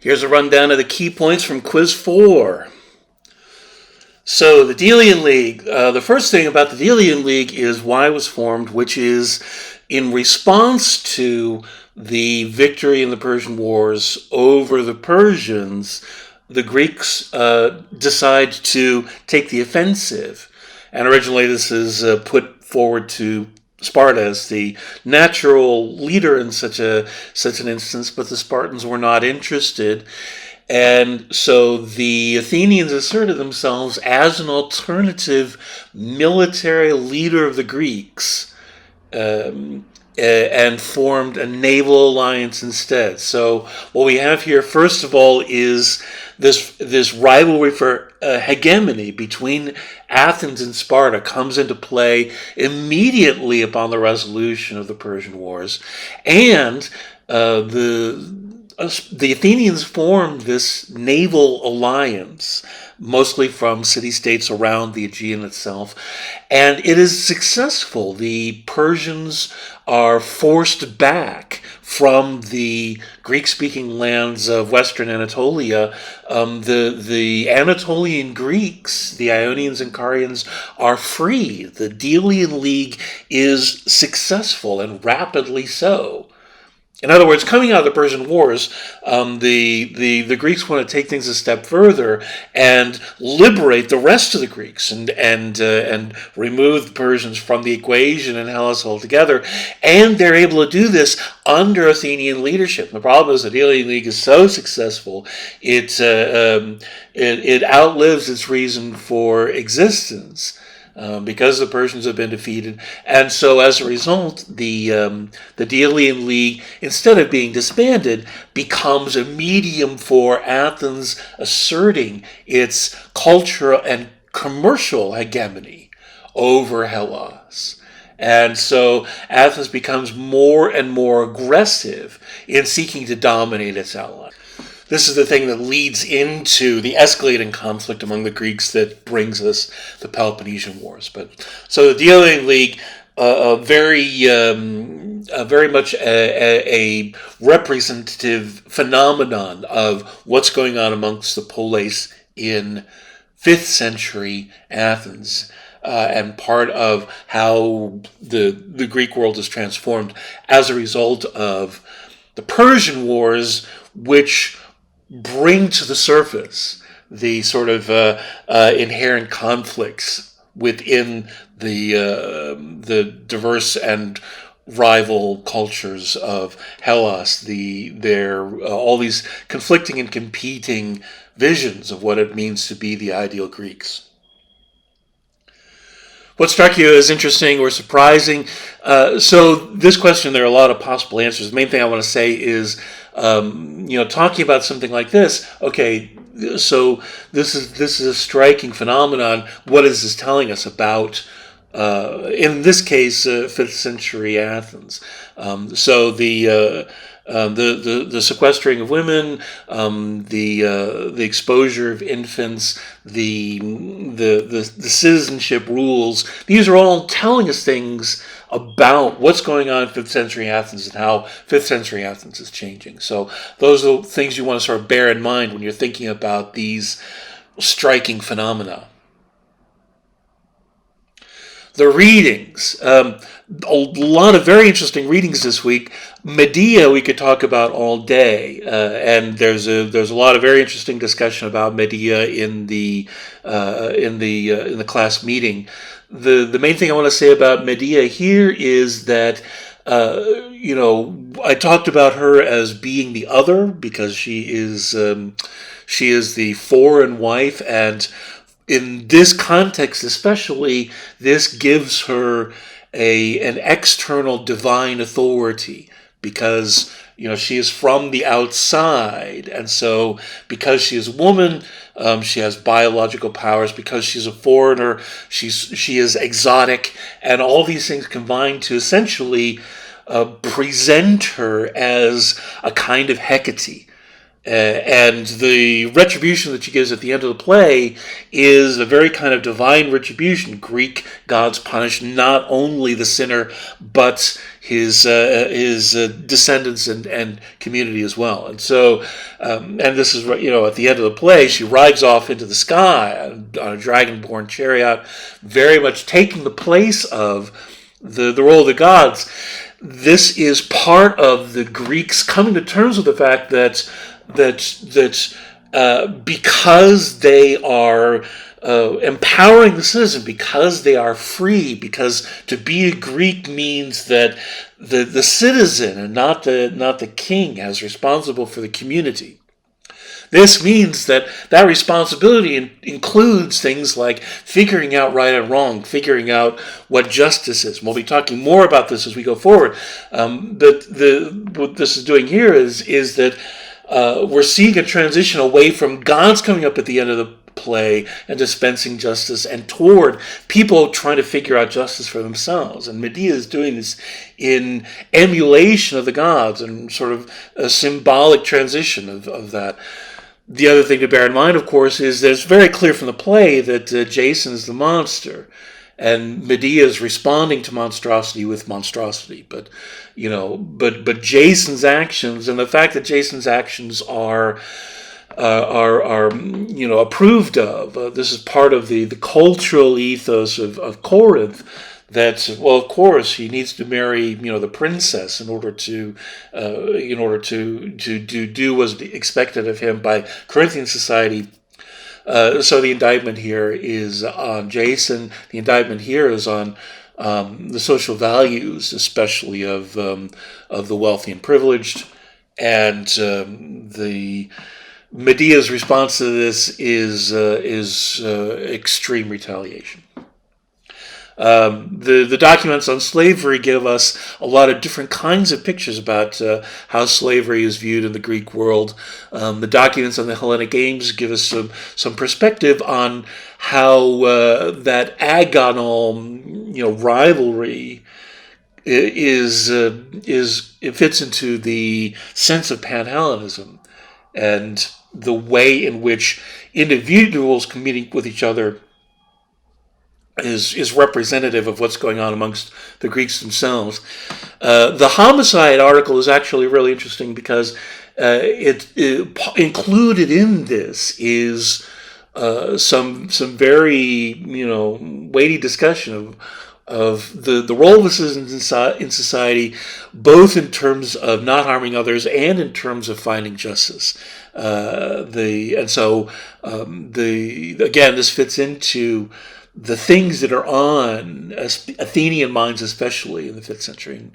Here's a rundown of the key points from Quiz 4. So the Delian League, the first thing about the Delian League is why it was formed, which is in response to the victory in the Persian Wars over the Persians. The Greeks decide to take the offensive. And originally this is put forward to Sparta as the natural leader in such an instance, but the Spartans were not interested. And so the Athenians asserted themselves as an alternative military leader of the Greeks, and formed a naval alliance instead. So what we have here, first of all, is this rivalry for hegemony between Athens and Sparta comes into play immediately upon the resolution of the Persian Wars, and the Athenians formed this naval alliance, mostly from city-states around the Aegean itself, and it is successful. The Persians are forced back from the Greek-speaking lands of Western Anatolia. The Anatolian Greeks, the Ionians and Carians, are free. The Delian League is successful, and rapidly so. In other words, coming out of the Persian Wars, the Greeks want to take things a step further and liberate the rest of the Greeks and remove the Persians from the equation in Hellas altogether. And they're able to do this under Athenian leadership. The problem is the Delian League is so successful, it outlives its reason for existence. Because the Persians have been defeated. And so as a result, the Delian League, instead of being disbanded, becomes a medium for Athens asserting its cultural and commercial hegemony over Hellas. And so Athens becomes more and more aggressive in seeking to dominate its allies. This is the thing that leads into the escalating conflict among the Greeks that brings us the Peloponnesian Wars. So the Delian League, very much a representative phenomenon of what's going on amongst the polis in 5th century Athens, and part of how the Greek world is transformed as a result of the Persian Wars, which bring to the surface the sort of inherent conflicts within the diverse and rival cultures of Hellas. All these conflicting and competing visions of what it means to be the ideal Greeks. What struck you as interesting or surprising? So this question, there are a lot of possible answers. The main thing I want to say is, talking about something like this. Okay, so this is a striking phenomenon. What is this telling us about? In this case, 5th century Athens. So the sequestering of women, the exposure of infants, the citizenship rules. These are all telling us things about what's going on in 5th century Athens and how 5th century Athens is changing. So those are the things you want to sort of bear in mind when you're thinking about these striking phenomena. The readings. A lot of very interesting readings this week. Medea we could talk about all day, and there's a lot of very interesting discussion about Medea in the class meeting. The main thing I want to say about Medea here is that I talked about her as being the other because she is the foreign wife, and in this context especially, this gives her an external divine authority because she is from the outside, and so because she is a woman, she has biological powers. Because she's a foreigner, she is exotic, and all these things combine to essentially present her as a kind of Hecate. And the retribution that she gives at the end of the play is a very kind of divine retribution. Greek gods punish not only the sinner, but his descendants and community as well. And so, and this is, at the end of the play, she rides off into the sky on a dragon-borne chariot, very much taking the place of the role of the gods. This is part of the Greeks coming to terms with the fact that because they are empowering the citizen, because they are free, because to be a Greek means that the citizen and not the king is responsible for the community. This means that responsibility includes things like figuring out right and wrong, figuring out what justice is. We'll be talking more about this as we go forward. But what this is doing here is that we're seeing a transition away from gods coming up at the end of the play and dispensing justice, and toward people trying to figure out justice for themselves. And Medea is doing this in emulation of the gods and sort of a symbolic transition of that. The other thing to bear in mind, of course, is that it's very clear from the play that Jason is the monster, and Medea is responding to monstrosity with monstrosity. But Jason's actions, and the fact that Jason's actions are approved of. This is part of the cultural ethos of Corinth. That, well, of course, he needs to marry, the princess in order to do what's expected of him by Corinthian society. So the indictment here is on Jason. The indictment here is on the social values, especially of the wealthy and privileged, and the Medea's response to this is extreme retaliation. The documents on slavery give us a lot of different kinds of pictures about how slavery is viewed in the Greek world. The documents on the Hellenic Games give us some perspective on how that agonal rivalry it fits into the sense of Pan-Hellenism and the way in which individuals competing with each other is representative of what's going on amongst the Greeks themselves. The Homicide Article is actually really interesting because it included in this is some very weighty discussion of the role of the citizens in society, both in terms of not harming others and in terms of finding justice. Again, this fits into the things that are on Athenian minds, especially in the 5th century.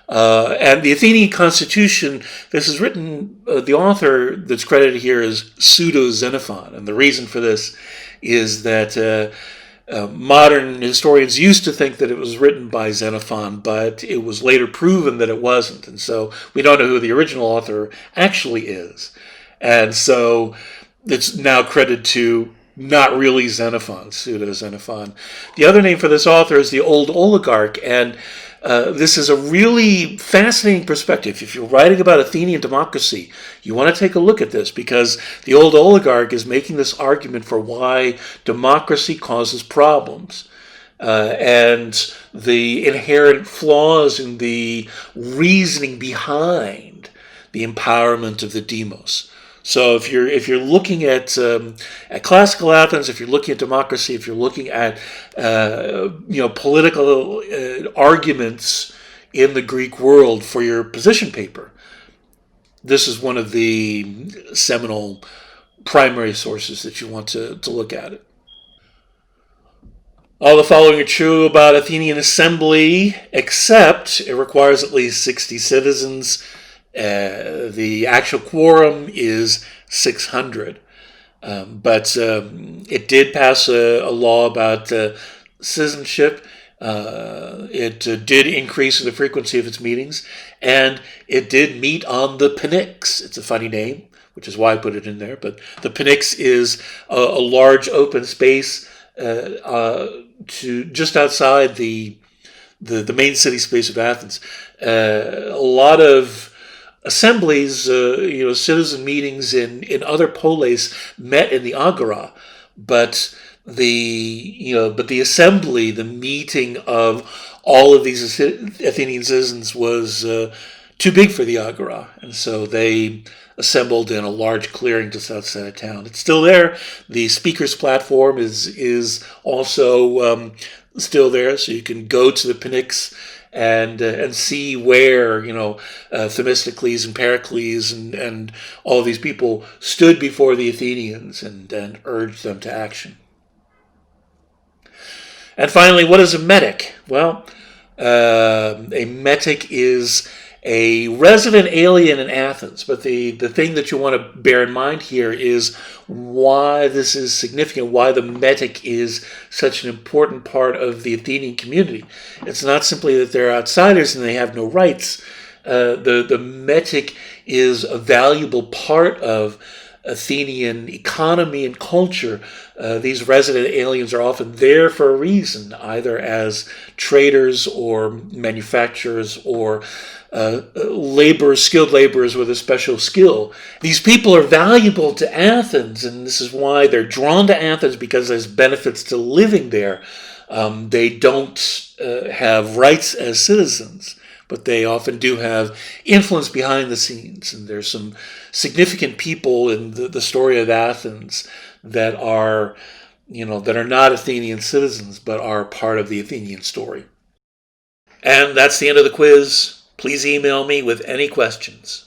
And the Athenian constitution, this is written, the author that's credited here is Pseudo-Xenophon. And the reason for this is that modern historians used to think that it was written by Xenophon, but it was later proven that it wasn't. And so we don't know who the original author actually is. And so it's now credited to not really Xenophon, Pseudo-Xenophon. The other name for this author is the Old Oligarch, and this is a really fascinating perspective. If you're writing about Athenian democracy, you want to take a look at this, because the Old Oligarch is making this argument for why democracy causes problems and the inherent flaws in the reasoning behind the empowerment of the demos. So if you're looking at classical Athens, if you're looking at democracy, if you're looking at political arguments in the Greek world for your position paper, this is one of the seminal primary sources that you want to look at it. All the following are true about Athenian assembly, except it requires at least 60 citizens. The actual quorum is 600. But it did pass a law about citizenship. It did increase the frequency of its meetings. And it did meet on the Pnyx. It's a funny name, which is why I put it in there. But the Pnyx is a large open space to just outside the main city space of Athens. A lot of assemblies, citizen meetings in other polis met in the agora, but the assembly, the meeting of all of these Athenian citizens was too big for the agora, and so they assembled in a large clearing just outside of town. It's still there. The speakers platform is also still there, so you can go to the Pnyx and see where Themistocles and Pericles and all of these people stood before the Athenians and urged them to action. And finally, what is a metic? Well, a metic is a resident alien in Athens. But the thing that you want to bear in mind here is why this is significant, why the metic is such an important part of the Athenian community. It's not simply that they're outsiders and they have no rights. The metic is a valuable part of Athenian economy and culture. These resident aliens are often there for a reason, either as traders or manufacturers or skilled laborers with a special skill. These people are valuable to Athens, and this is why they're drawn to Athens, because there's benefits to living there. They don't have rights as citizens, but they often do have influence behind the scenes. And there's some significant people in the story of Athens that are not Athenian citizens, but are part of the Athenian story. And that's the end of the quiz. Please email me with any questions.